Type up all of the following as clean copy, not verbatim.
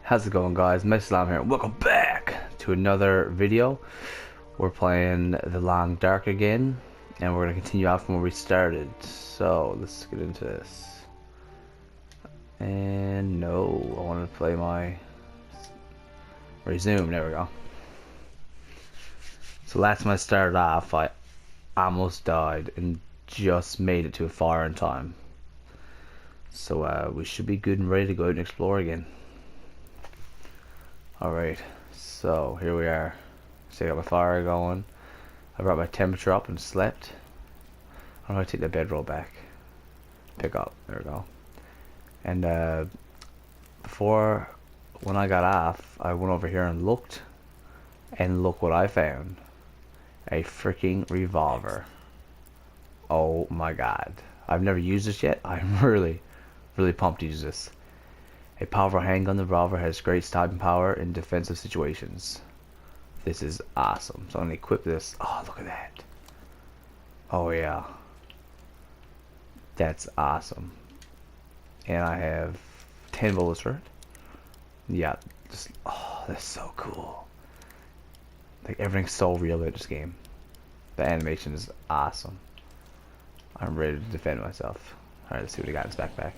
How's it going, guys? Islam here. Welcome back to another video. We're playing The Long Dark again, and we're going to continue out from where we started. So, let's get into this. And no, I want to play my resume. There we go. So last time I started off, I almost died and just made it to a fire in time. So we should be good and ready to go out and explore again. Alright, so here we are. So I got my fire going. I brought my temperature up and slept. I'm gonna take the bedroll back. Pick up. There we go. And before, when I got off, I went over here and looked. And look what I found. A freaking revolver. Oh my god. I've never used this yet. I'm really pumped to use this. A powerful handgun, the revolver has great stopping power in defensive situations. This is awesome. So I'm gonna equip this. Oh, look at that. Oh yeah. That's awesome. And I have 10 bullets for it. Yeah, just, oh, that's so cool. Like, everything's so real in this game. The animation is awesome. I'm ready to defend myself. Alright, let's see what he got in his backpack.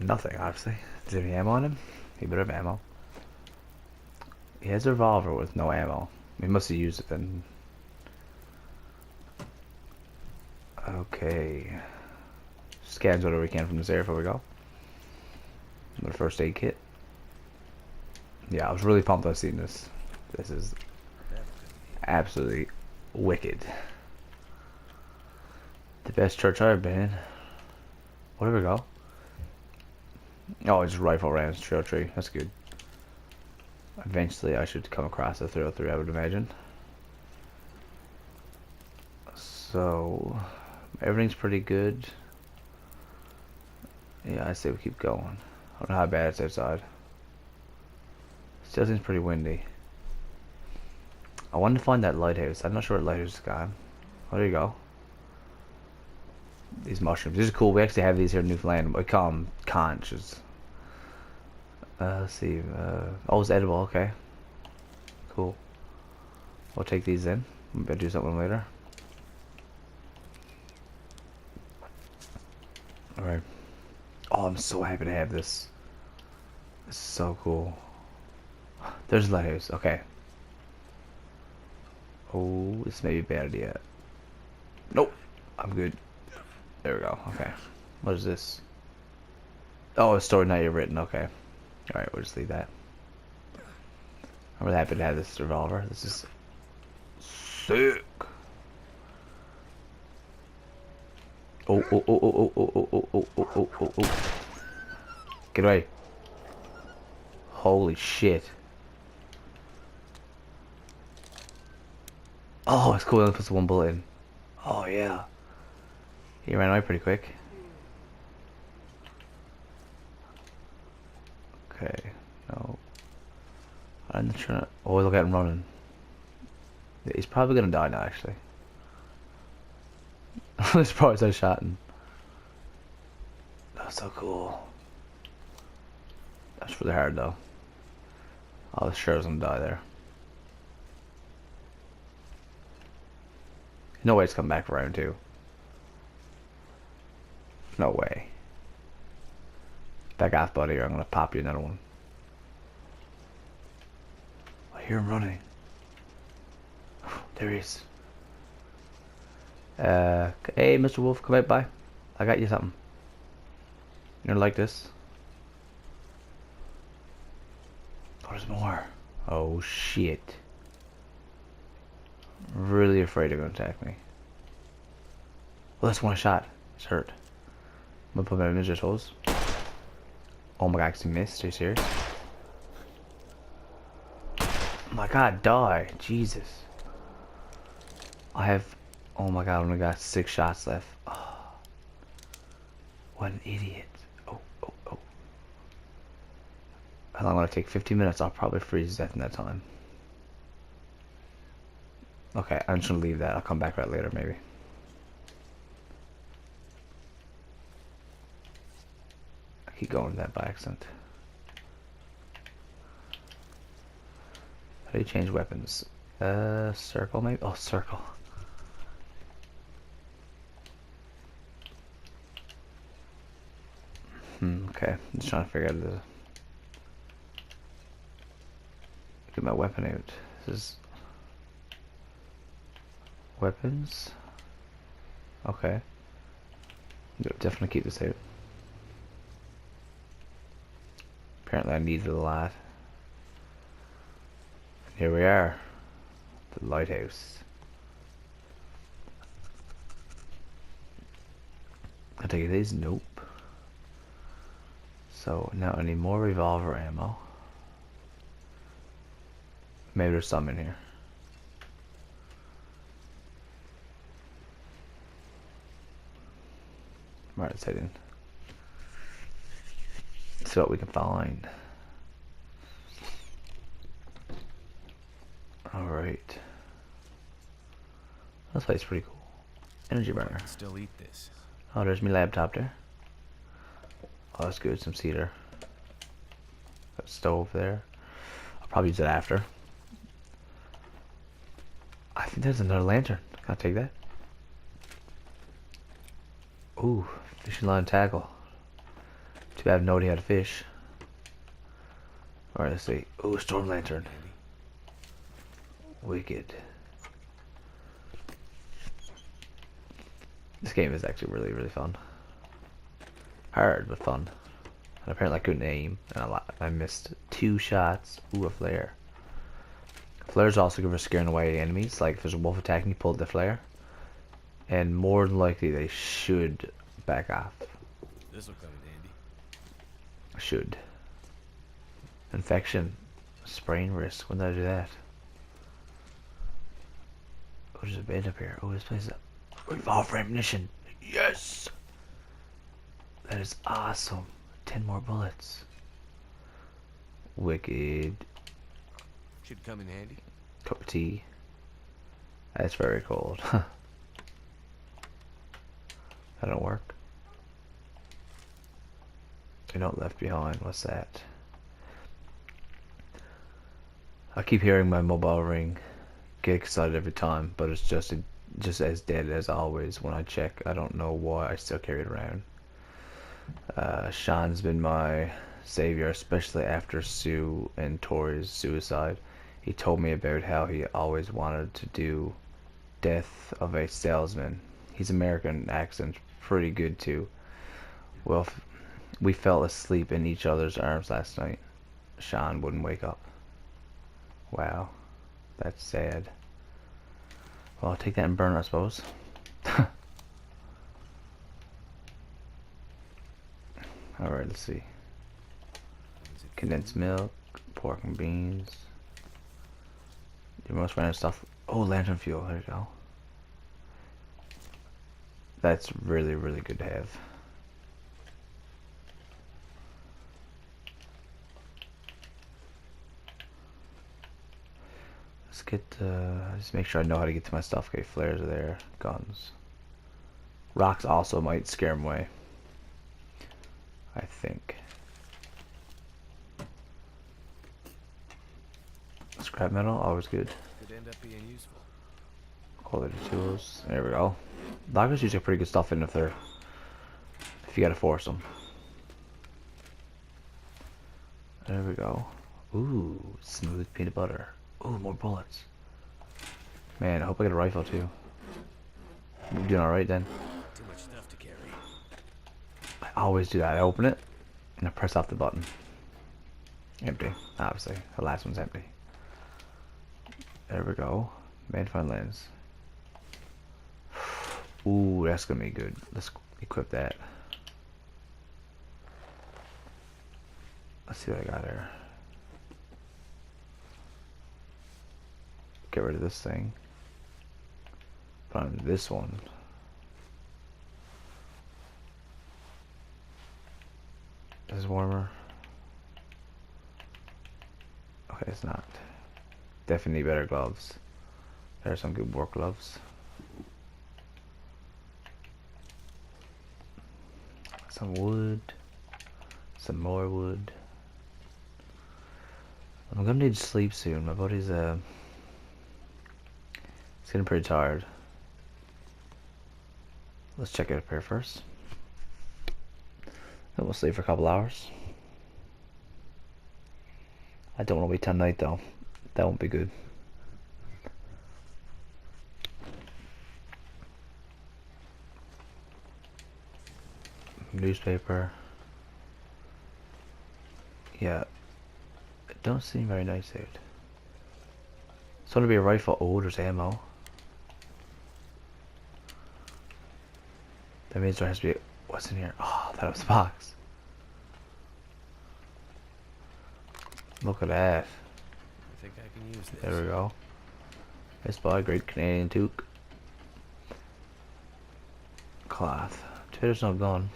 Nothing, obviously. Does he have any ammo on him? He better have ammo. He has a revolver with no ammo. He must have used it then. Okay. Scans whatever we can from this area before we go. The first aid kit. Yeah, I was really pumped on seeing this. This is absolutely wicked. The best church I've been in. Where do we go? Oh, it's rifle rounds, trail tree. That's good. Eventually, I should come across a 303, I would imagine. So, everything's pretty good. Yeah, I say we keep going. I don't know how bad it's outside. Still seems pretty windy. I wanted to find that lighthouse. I'm not sure what lighthouse is gone. Oh, there you go. These mushrooms. These are cool. We actually have these here in Newfoundland. We call them conches. Let's see. Oh, it's edible. Okay. Cool. We'll take these in. We better do something later. Alright. Oh, I'm so happy to have this. This is so cool. There's a lighthouse. Okay. Oh, this may be a bad idea. Nope. I'm good. There we go. Okay. What is this? Oh, a story not yet written. Okay. Alright, we'll just leave that. I'm really happy to have this revolver. This is sick. Oh, oh, oh, oh, oh, oh, oh, oh, oh, oh, oh, oh. Get away. Holy shit. Oh, it's cool. It only puts one bullet in. Oh, yeah. He ran away pretty quick. Okay. No. I'm not trying to... Oh, look at him running. He's probably gonna die now, actually. This probably so shotting. That's so cool. That's really hard, though. I was sure I was gonna die there. No way it's coming back for round two. No way. Back off, buddy, or I'm gonna pop you another one. I hear him running. There he is. Hey, Mr. Wolf, come out by. I got you something. You're gonna like this. Oh, there's more. Oh, shit. Really afraid they're gonna attack me. Well, that's one shot. It's hurt. I'm gonna put my ninja tools. Oh my god, he missed. Are you serious? Oh my god, die. Jesus. I have... Oh my god, I only got 6 shots left. Oh, what an idiot. Oh, oh, oh. How long will it take? 15 minutes. I'll probably freeze to death in that time. Okay, I'm just gonna leave that. I'll come back right later, maybe. I keep going with that by accident. How do you change weapons? Circle maybe? Oh, circle. Okay. I'm just trying to figure out the... Get my weapon out. This is... Weapons? Okay. Definitely keep this out. Apparently I needed a lot. Here we are. The lighthouse. I take it is nope. So now I need more revolver ammo. Maybe there's some in here. Alright, let's head in. See what we can find. Alright. This place is pretty cool. Energy burner. Still eat this. Oh, there's my laptop there. Oh, that's good. Some cedar. Got a stove there. I'll probably use it after. I think there's another lantern. Can I take that? Ooh, fishing line tackle. Too bad nobody had a fish. Alright, let's see. Ooh, storm lantern. Wicked. This game is actually really, really fun. Hard, but fun. And apparently I couldn't aim, and I missed 2 shots. Ooh, a flare. Flares also good for scaring away enemies. Like if there's a wolf attacking, you pull the flare, and more than likely they should back off. This will come in handy. Should. Infection. Sprain risk. When did I do that? Oh, there's a bed up here. Oh, this place is a revolver ammunition. Yes! That is awesome. 10 more bullets. Wicked. Should come in handy. Cup of tea. That's very cold. That don't work. You're not left behind. What's that? I keep hearing my mobile ring. Get excited every time, but it's just as dead as always when I check. I don't know why I still carry it around. Sean's been my savior, especially after Sue and Tori's suicide. He told me about how he always wanted to do Death of a Salesman. His American accent's pretty good too. Well, we fell asleep in each other's arms last night. Sean wouldn't wake up. Wow, that's sad. Well, I'll take that and burn it, I suppose. Alright, let's see. Condensed milk, pork and beans. The most random stuff. Oh, lantern fuel. There you go. That's really, really good to have. Let's get, just make sure I know how to get to my stuff. Okay, flares are there. Guns. Rocks also might scare them away. I think. Scrap metal, always good. Could end up being useful. Quality tools. There we go. Loggers usually pretty good stuff in if you gotta force them. There we go. Ooh, smooth peanut butter. Ooh, more bullets. Man, I hope I get a rifle too. I'm doing alright then. Too much stuff to carry. I always do that. I open it and I press off the button. Empty, obviously. The last one's empty. There we go. Magnifying lens. Ooh, that's gonna be good. Let's equip that. Let's see what I got here. Get rid of this thing. Put on this one. This is warmer. Okay, it's not. Definitely better gloves. There's some good work gloves. Some wood. Some more wood. I'm gonna need sleep soon. My body's it's getting pretty tired. Let's check it up here first. And we'll sleep for a couple hours. I don't want to wait till night though. That won't be good. Newspaper. Yeah. It don't seem very nice out. It's gonna be a rifle. Oh, there's ammo. That means there has to be... What's in here? Oh, that was a box. Look at that. I think I can use this. There we go. It's by Great Canadian Toque. Cloth. There's no gun.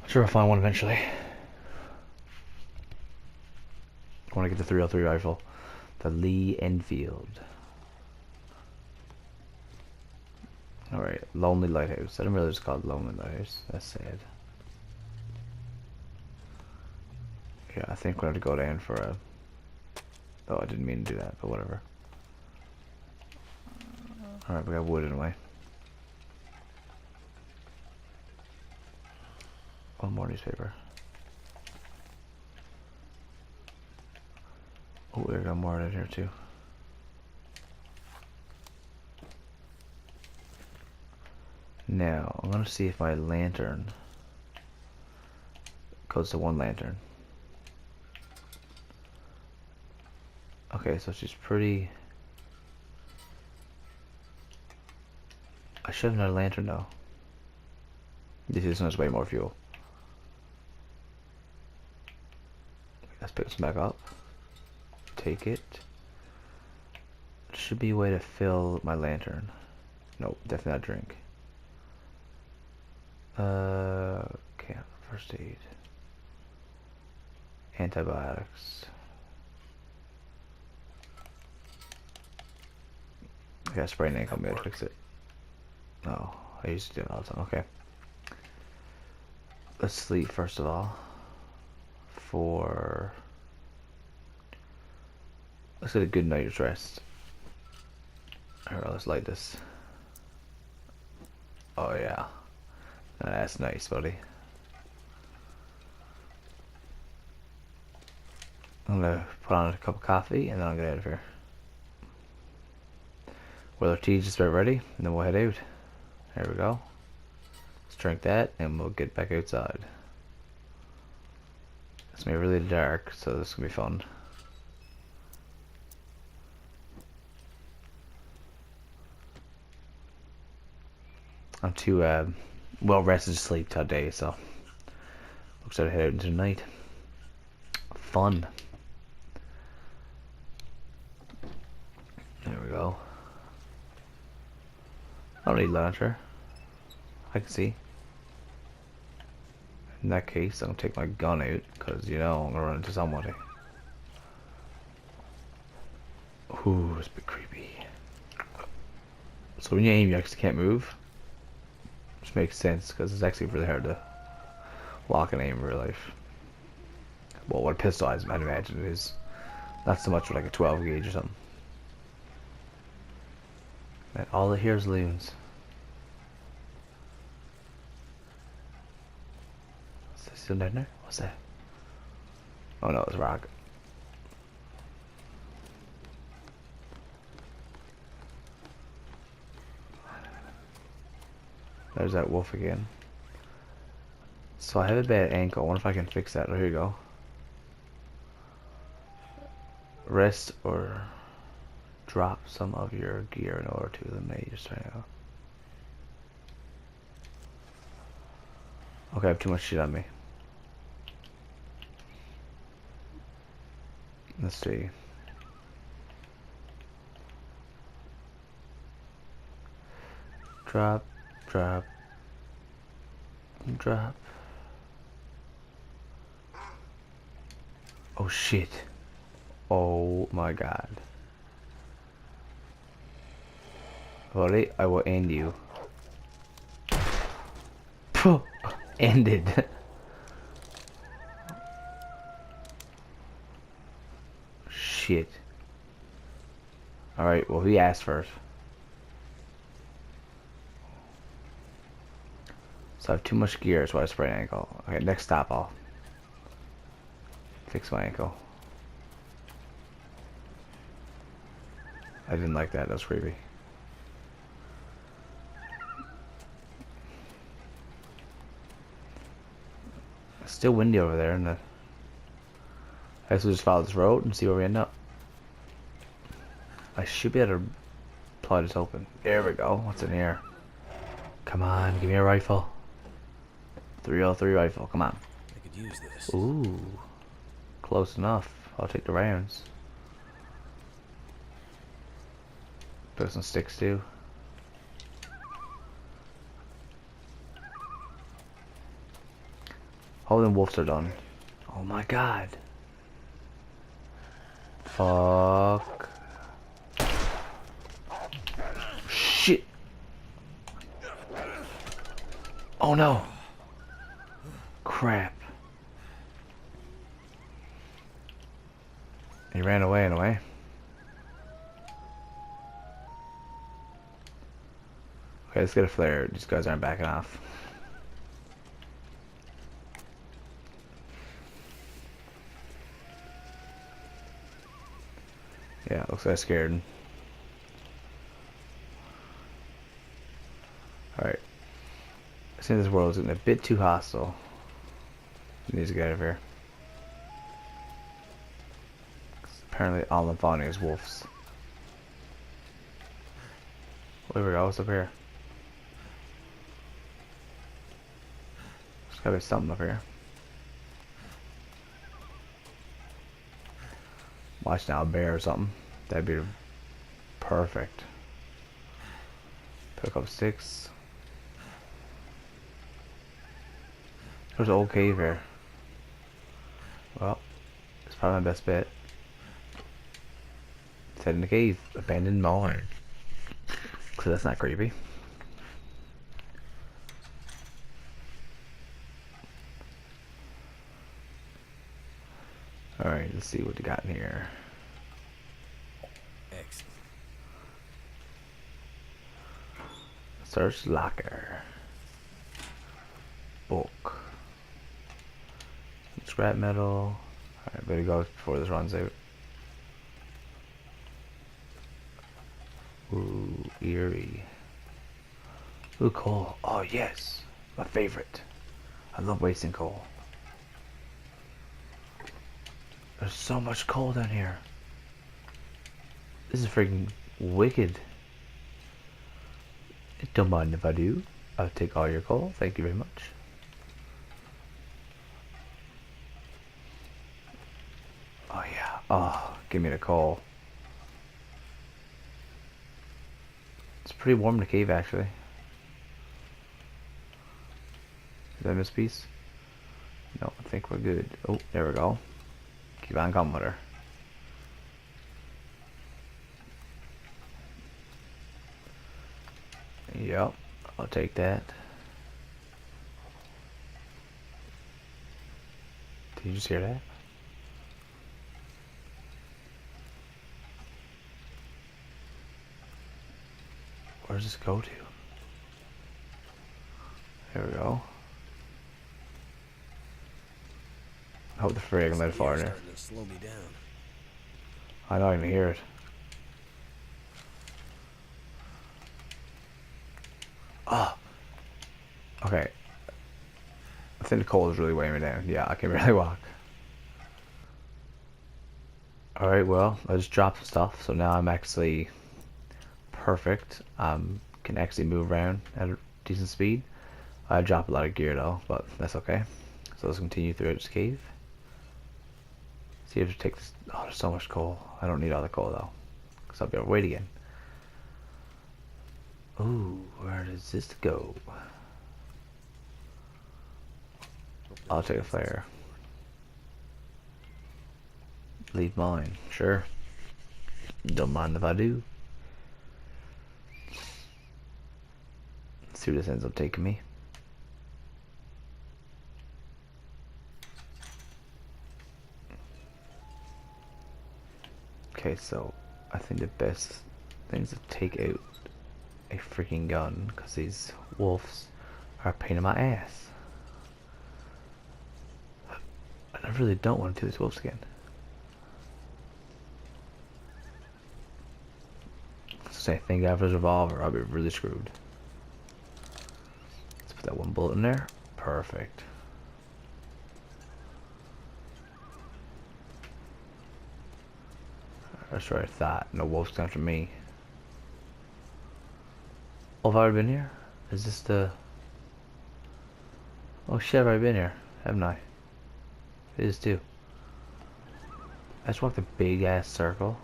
I'm sure I'll find one eventually. I want to get the 303 rifle. The Lee Enfield. Alright, Lonely Lighthouse. I didn't realize it's called Lonely Lighthouse. That's sad. Yeah, I think we're going to go down for a... Oh, I didn't mean to do that, but whatever. Alright, we got wood anyway. One more newspaper. Oh, we got more in here too. Now, I'm gonna see if my lantern goes to one lantern. Okay, so she's pretty... I should have another lantern though. This is way more fuel. Let's pick this back up. Take it. There should be a way to fill my lantern. Nope, definitely not drink. Okay, first aid. Antibiotics. I got spray and ink on me to fix it. No, I used to do it all the time. Okay. Let's sleep first of all. Let's get a good night's rest. Alright, let's light this. Oh yeah. That's nice, buddy. I'm gonna put on a cup of coffee and then I'll get out of here. Well, our tea's just about ready, and then we'll head out. There we go. Let's drink that and we'll get back outside. It's gonna be really dark, so this is gonna be fun. I'm too well rested to sleep today, so looks like I head out into the night. Fun. There we go. I don't need launcher. I can see. In that case, I'm gonna take my gun out because you know I'm gonna run into somebody. Ooh, it's a bit creepy. So when you aim, you actually can't move. Which makes sense because it's actually really hard to lock and aim in real life. Well, what a pistol I'd imagine it is. Not so much with like a 12 gauge or something. Man, all I hear is loons. Is that still down there? What's that? Oh no, it's a rock. There's that wolf again. So I have a bad ankle. I wonder if I can fix that. Oh, here you go. Rest or drop some of your gear in order to eliminate your strength. Okay, I have too much shit on me. Let's see. Drop, drop, drop. Oh shit. Oh my god. Buddy, I will end you. Ended. shit. Alright, well, he asked first. So I have too much gear, that's why I sprained an ankle. Okay, next stop, I'll fix my ankle. I didn't like that, that was creepy. It's still windy over there, and I guess we'll just follow this road and see where we end up. I should be able to pry this open. There we go. What's in here? Come on, give me a rifle. 303 rifle, come on. I could use this. Ooh, close enough. I'll take the rounds. Put some sticks too. All them wolves are done. Oh my god. Fuck. Shit. Oh no. Crap. He ran away in a way. Okay, let's get a flare. These guys aren't backing off. Yeah, looks like I scared him. Alright. I think this world is getting a bit too hostile. We need to get out of here. Apparently all I'm finding is wolves. There we go, what's up here? There's gotta be something up here. Watch now, a bear or something. That'd be perfect. Pick up sticks. There's an old cave here. Well, it's probably my best bet. Let's head in the cave. Abandoned mine. So that's not creepy. Alright, let's see what we got in here. Excellent. Search locker. Book. Scrap metal. Alright, better go before this runs out. Ooh, eerie. Ooh, coal. Oh, yes. My favorite. I love wasting coal. There's so much coal down here. This is freaking wicked. Don't mind if I do. I'll take all your coal. Thank you very much. Oh, yeah. Oh, give me the coal. It's pretty warm in the cave, actually. Did I miss a piece? No, I think we're good. Oh, there we go. Keep on coming with her. Yep, I'll take that. Did you just hear that? Where does this go to? There we go. I hope the frig can let it far in there. Starting to slow me down. I don't even hear it. Ah. Okay. I think the cold is really weighing me down. Yeah, I can barely walk. Alright, well, I just dropped some stuff, so now I'm actually perfect. Can actually move around at a decent speed. I dropped a lot of gear though, but that's okay. So let's continue through this cave. See if I take this. Oh, there's so much coal. I don't need all the coal though, because I'll be overweight again. Ooh, where does this go? I'll take a flare. Leave mine, sure. Don't mind if I do. Let's see where this ends up taking me. Okay, so I think the best thing is to take out a freaking gun, because these wolves are a pain in my ass. And I really don't want to do these wolves again. So I think after this revolver, I'll be really screwed. Let's put that one bullet in there. Perfect. That's what I thought. No wolves come after me. Oh, have I already been here? Is this the... Oh shit, I've already been here, haven't I? It is too. I just walked a big ass circle.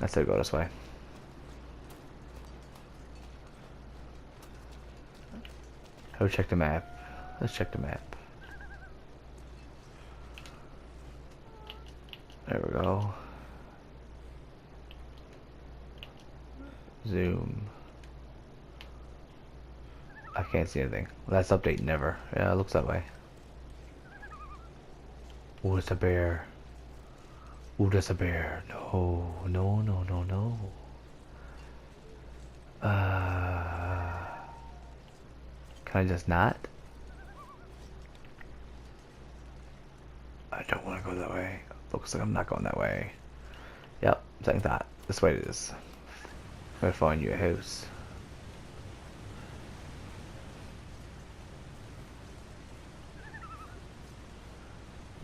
I said go this way. Go check the map. Let's check the map. There we go. Zoom. I can't see anything. Last update, never. Yeah, it looks that way. Oh, it's a bear. Oh, that's a bear. No, no, no, no, no. Can I just not? I don't want to go that way. Looks like I'm not going that way. Yep, second thought. This way it is. I'm gonna find you a house.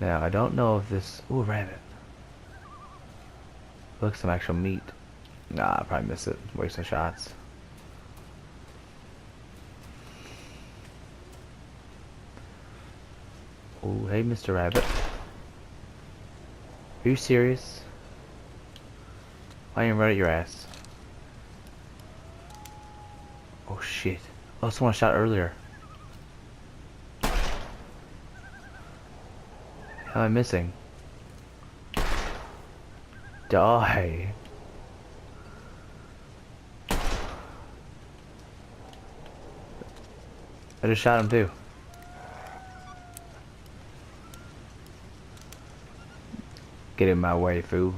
Now, I don't know if this... Ooh, rabbit. Looks some actual meat. Nah, I'll probably miss it. Wasting shots. Oh, hey, Mr. Rabbit. Are you serious? I am right at your ass. Oh, shit. Oh, someone shot earlier. How am I missing? Die. I just shot him too. Get in my way, fool.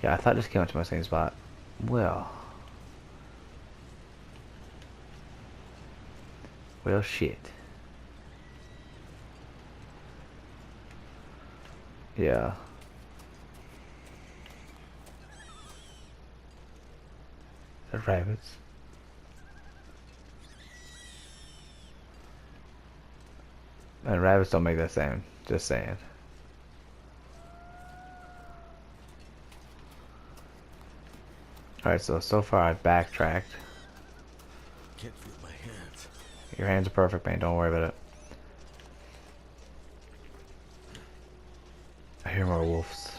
Yeah, I thought this came up to my same spot. Well. Well, shit. Yeah. The rabbits. And rabbits don't make that sound. Just saying. Alright, so far I've backtracked. Can't feel my hands. Your hands are perfect, man. Don't worry about it. I hear more wolves.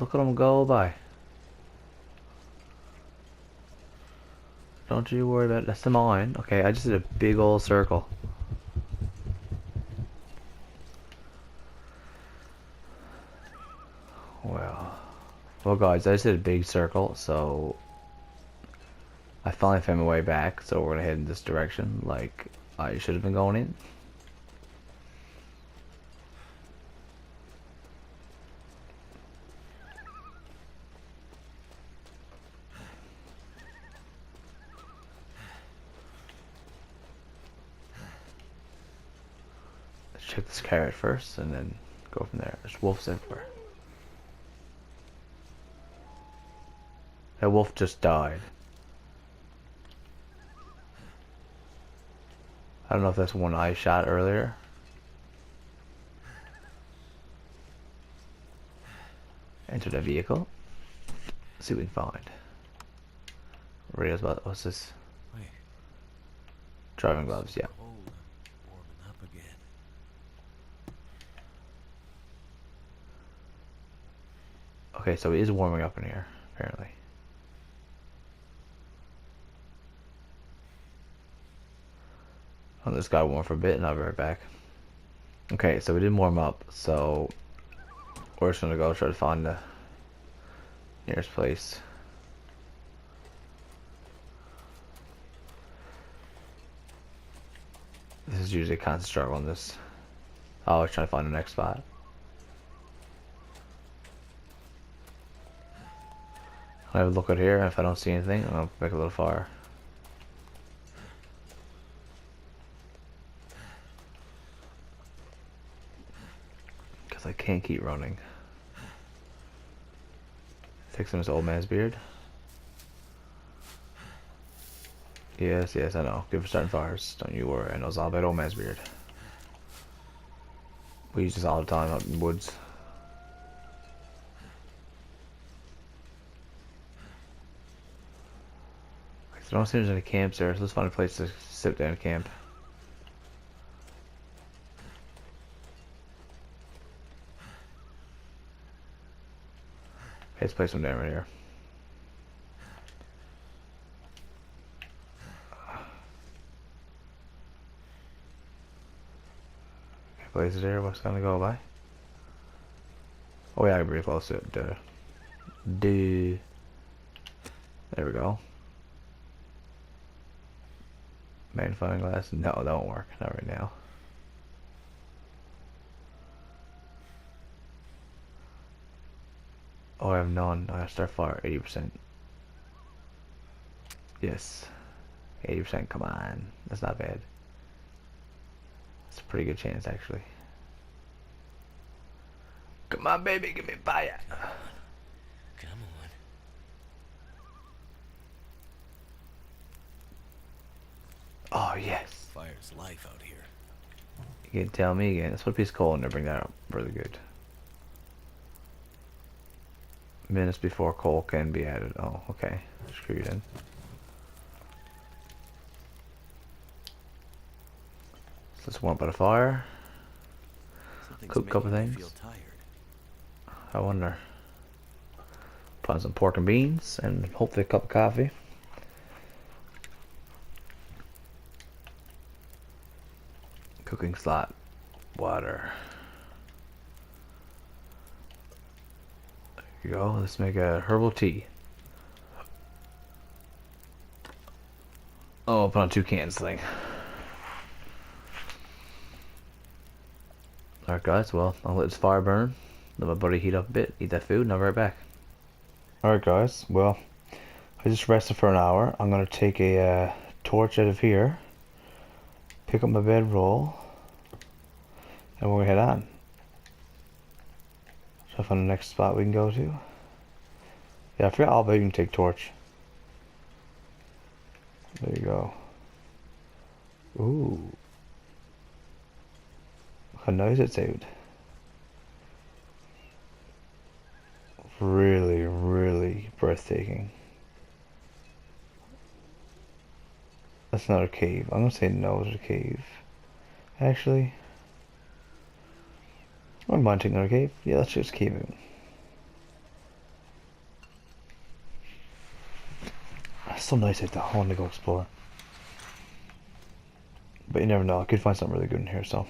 Look at them go by. Don't you worry about it. That's the mine. Okay, I just did a big old circle. Well guys, I just did a big circle, so I finally found my way back, so we're gonna head in this direction like I should have been going in. Let's check this carrot first and then go from there. There's wolves everywhere. That wolf just died. I don't know if that's one I shot earlier. Enter the vehicle. See what we can find. Radio's about... What's this? Wait. Driving gloves, yeah. Cold. I'm warming up again. Okay, so it is warming up in here, apparently. I'll let this guy warm for a bit and I'll be right back. Okay, so we did warm up, so we're just gonna go try to find the nearest place. This is usually a constant struggle on this. Oh, I was trying to find the next spot. I'll have a look out here. If I don't see anything, I'll make a little fire. Because I can't keep running. Fixing this old man's beard. Yes, yes, I know. Good for starting fires. Don't you worry. I know it's all about old man's beard. We use this all the time out in the woods. I don't see there's any camps there, so let's find a place to sit down and camp. Okay, let's place them down right here. Okay, place it there. What's gonna go by? Oh yeah, I'm pretty close to it. There we go. Magnifying glass? No, that won't work. Not right now. Oh, I have none. I have start fire. 80%. Yes. 80%. Come on. That's not bad. That's a pretty good chance, actually. Come on, baby. Give me fire. Come on. Oh, yes. Fire's life out here. You can tell me again. Let's put a piece of coal in there. Bring that up. Really good. Minutes before coal can be added. Oh, okay. Screw you then. So let's warm up the fire. Something's Cook a couple making me things. feel tired. I wonder. Put on some pork and beans and hopefully a cup of coffee. Cooking slot. Water. There you go. Let's make a herbal tea. Oh, I'll put on 2 cans thing. Alright guys, well, I'll let this fire burn. Let my buddy heat up a bit, eat that food, and I'll be right back. Alright guys, well, I just rested for an hour. I'm going to take a torch out of here, pick up my bedroll, and we're going to head on. So I find the next spot we can go to. Yeah, I forgot all about you can take torch. There you go. Ooh. How nice it sounds. Really, really breathtaking. That's not a cave. I'm gonna say no, it's a cave. Actually, I wouldn't mind taking another cave. Yeah, let's just cave in. It's so nice out there. I want to go explore. But you never know. I could find something really good in here, so.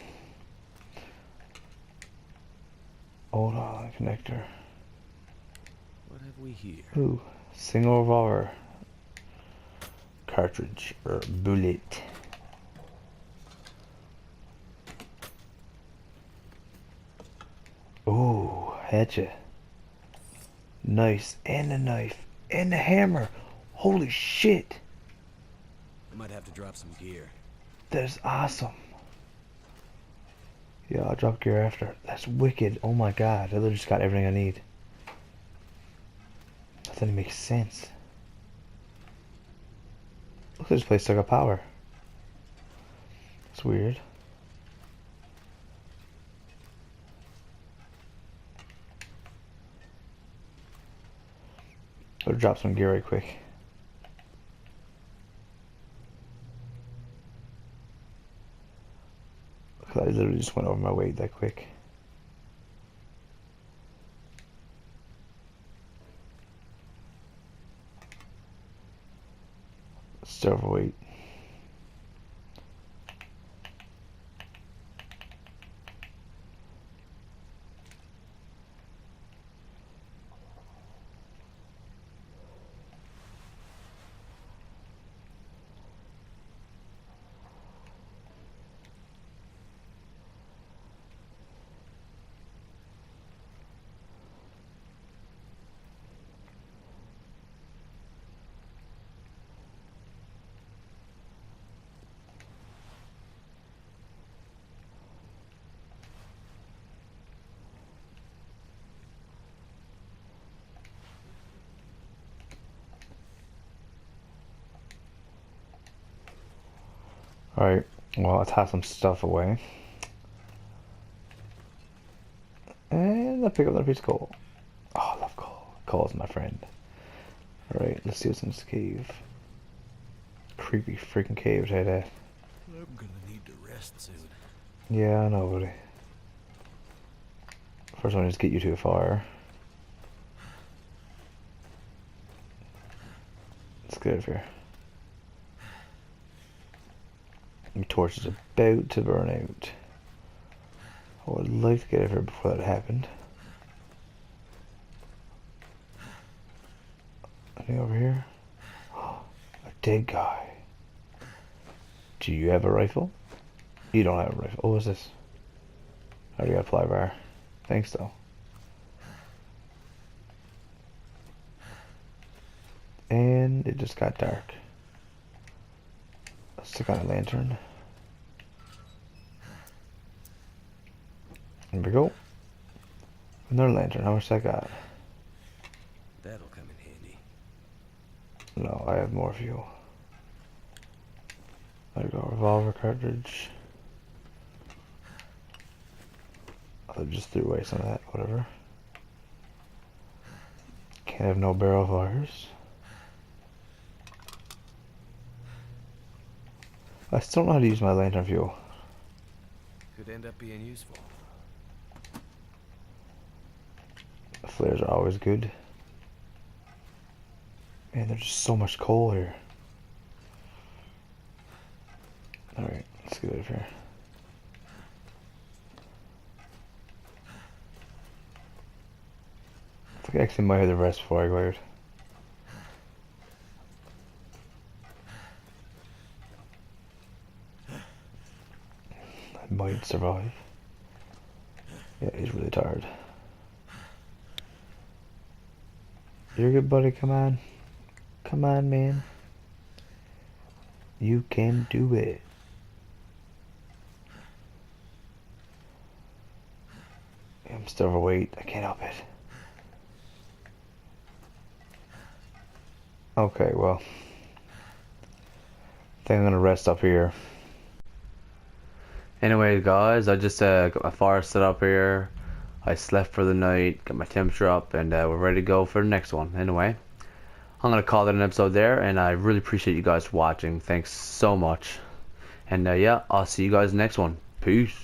Hold on, connector. What have we here? Ooh, single revolver cartridge or bullet. Ooh, hatchet. Nice, and a knife, and a hammer. Holy shit, I might have to drop some gear. that is awesome. Yeah, I'll drop gear after. That's wicked. Oh my god, I literally just got everything I need. That doesn't make sense. Look, this place still got power. It's weird. I'll drop some gear right quick. I literally just went over my weight that quick. Still overweight. Alright, well, let's have some stuff away. And I'll pick up another piece of coal. Oh, I love coal. Coal's my friend. Alright, let's see what's in this cave. Creepy freaking cave, hey there. I'm gonna need to rest soon. Yeah, I know, buddy. First one is get you to a fire. Let's get out of here. My torch is about to burn out. I would like to get out of here before that happened. Anything over here? A dead guy. Do you have a rifle? You don't have a rifle. Oh, what's this? I already got a fly bar. Thanks, though. And it just got dark. Let's stick on a lantern. There we go. Another lantern. How much I got? That'll come in handy. No, I have more fuel. There we go. Revolver cartridge. I just threw away some of that. Whatever. Can't have no barrel fires. I still don't know how to use my lantern fuel. Could end up being useful. Flares are always good. Man, there's just so much coal here. Alright, let's get out of here. I think I actually might have the rest before I go out. I might survive. Yeah, he's really tired. You're good, buddy. Come on. Come on, man. You can do it. I'm still overweight. I can't help it. Okay, well. I think I'm gonna rest up here. Anyway, guys, I just got my fire set up here. I slept for the night, got my temperature up, and we're ready to go for the next one. Anyway, I'm going to call it an episode there, and I really appreciate you guys watching. Thanks so much. And yeah, I'll see you guys next one. Peace.